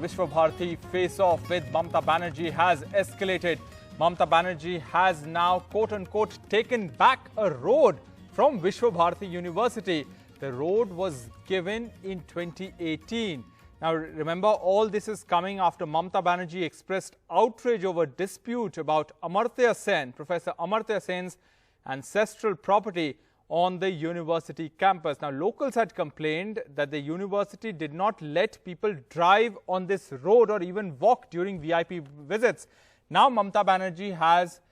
Visva Bharati face-off with Mamata Banerjee has escalated. Mamata Banerjee has now, quote-unquote, taken back a road from Visva Bharati University. The road was given in 2018. Now, remember, all this is coming after Mamata Banerjee expressed outrage over dispute about Amartya Sen, Professor Amartya Sen's ancestral property on the university campus. Now, locals had complained that the university did not let people drive on this road or even walk during VIP visits. Now, Mamata Banerjee has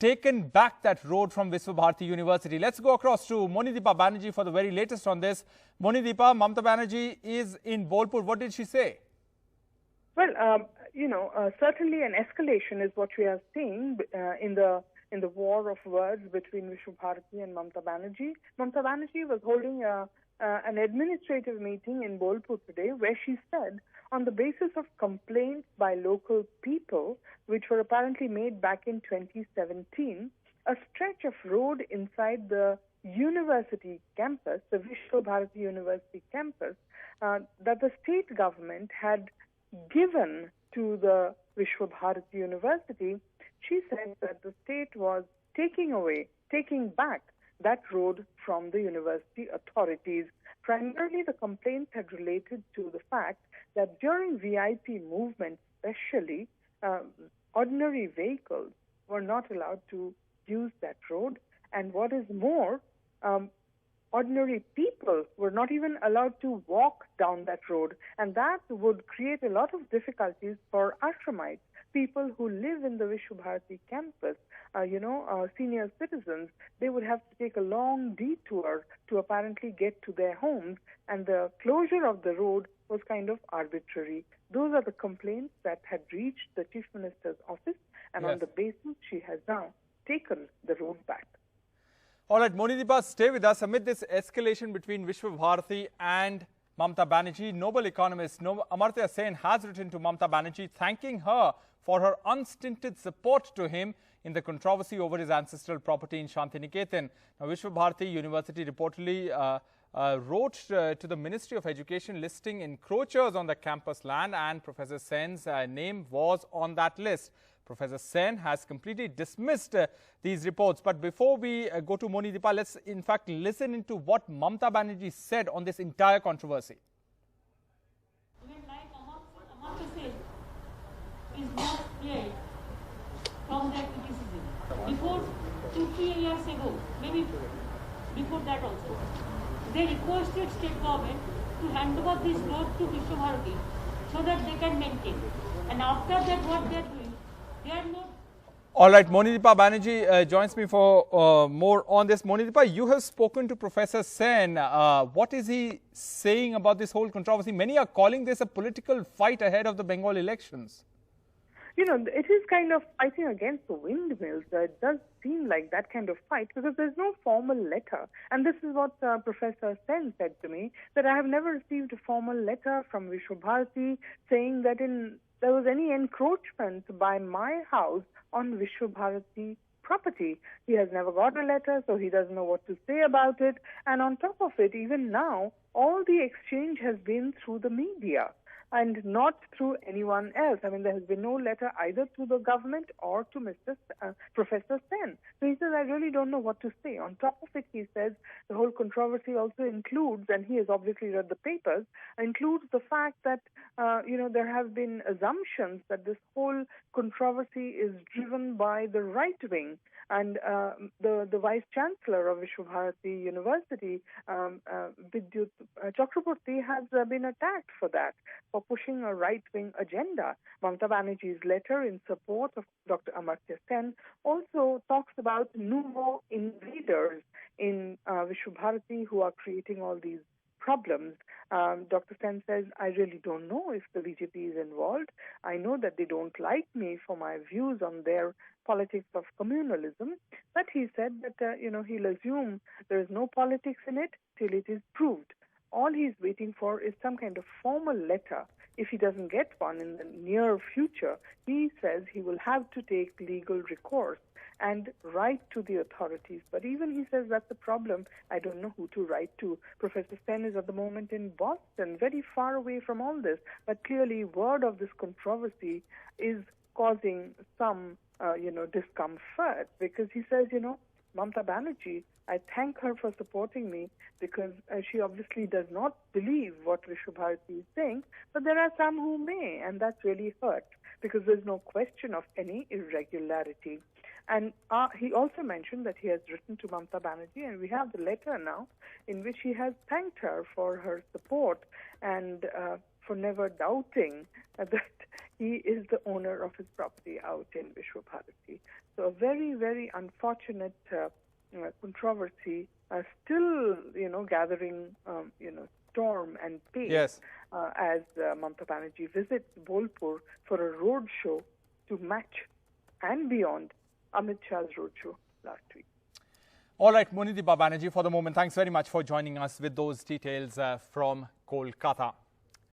taken back that road from Visva Bharati University. Let's go across to Monideepa Banerjee for the very latest on this. Monideepa, Mamata Banerjee is in Bolpur. What did she say? Well, certainly an escalation is what we are seeing in the war of words between Visva Bharati and Mamata Banerjee. Mamata Banerjee was holding an administrative meeting in Bolpur today where she said, on the basis of complaints by local people, which were apparently made back in 2017, a stretch of road inside the university campus, the Visva Bharati University campus, that the state government had given to the Visva Bharati University, she said that the state was taking back that road from the university authorities. Primarily, the complaints had related to the fact that during VIP movements, especially, ordinary vehicles were not allowed to use that road. And what is more, ordinary people were not even allowed to walk down that road. And that would create a lot of difficulties for ashramites, people who live in the Visva Bharati campus, senior citizens. They would have to take a long detour to apparently get to their homes, and the closure of the road was kind of arbitrary. Those are the complaints that had reached the Chief Minister's office, and yes, on the basis, she has now taken the road back. All right, Monideepa, stay with us. Amid this escalation between Visva Bharati and Mamata Banerjee, Nobel economist Amartya Sen has written to Mamata Banerjee thanking her for her unstinted support to him in the controversy over his ancestral property in Santiniketan. Now, Visva Bharati University reportedly wrote to the Ministry of Education listing encroachers on the campus land, and Professor Sen's name was on that list. Professor Sen has completely dismissed these reports. But before we go to Monideepa, let's in fact listen into what Mamata Banerjee said on this entire controversy. Even like Amartya Sen is not cleared from that criticism. Before 2-3 years ago, maybe before that also, they requested state government to hand over this road to Visva Bharati so that they can maintain. And after that, what they are doing, they are not. All right, Monideepa Banerjee joins me for more on this. Monideepa, you have spoken to Professor Sen. What is he saying about this whole controversy? Many are calling this a political fight ahead of the Bengal elections. It is kind of fighting against the windmills. It does seem like that kind of fight because there's no formal letter. And this is what Professor Sen said to me, that I have never received a formal letter from Visva Bharati saying that there was any encroachment by my house on Visva Bharati property. He has never got a letter, so he doesn't know what to say about it. And on top of it, even now, all the exchange has been through the media and not through anyone else. I mean, there has been no letter either to the government or to Professor Sen. So he says, I really don't know what to say. On top of it, he says, the whole controversy also includes, and he has obviously read the papers, includes the fact that, there have been assumptions that this whole controversy is driven by the right wing. And the Vice-Chancellor of Visva Bharati University, Vidyut Chakraborty, has been attacked for that, for pushing a right-wing agenda. Mamata Banerjee's letter in support of Dr. Amartya Sen also talks about nouveau invaders in Visva Bharati who are creating all these problems. Dr. Sen says, I really don't know if the BJP is involved. I know that they don't like me for my views on their politics of communalism. But he said that, he'll assume there is no politics in it till it is proved. All he's waiting for is some kind of formal letter. If he doesn't get one in the near future, he says he will have to take legal recourse. and write to the authorities. But even he says that's the problem. I don't know who to write to. Professor Sen is at the moment in Boston, very far away from all this. But clearly, word of this controversy is causing some, discomfort, because he says, Mamata Banerjee, I thank her for supporting me, because she obviously does not believe what Visva Bharati is saying, but there are some who may, and that's really hurt, because there's no question of any irregularity. And he also mentioned that he has written to Mamata Banerjee, and we have the letter now, in which he has thanked her for her support and for never doubting that he is the owner of his property out in Visva Bharati. So a very, very unfortunate controversy, still, gathering, storm and pace. Yes. As Mamata Banerjee visits Bolpur for a road show to match and beyond Amit Shah's road show last week. All right, Munidibha Banerjee, for the moment, thanks very much for joining us with those details from Kolkata.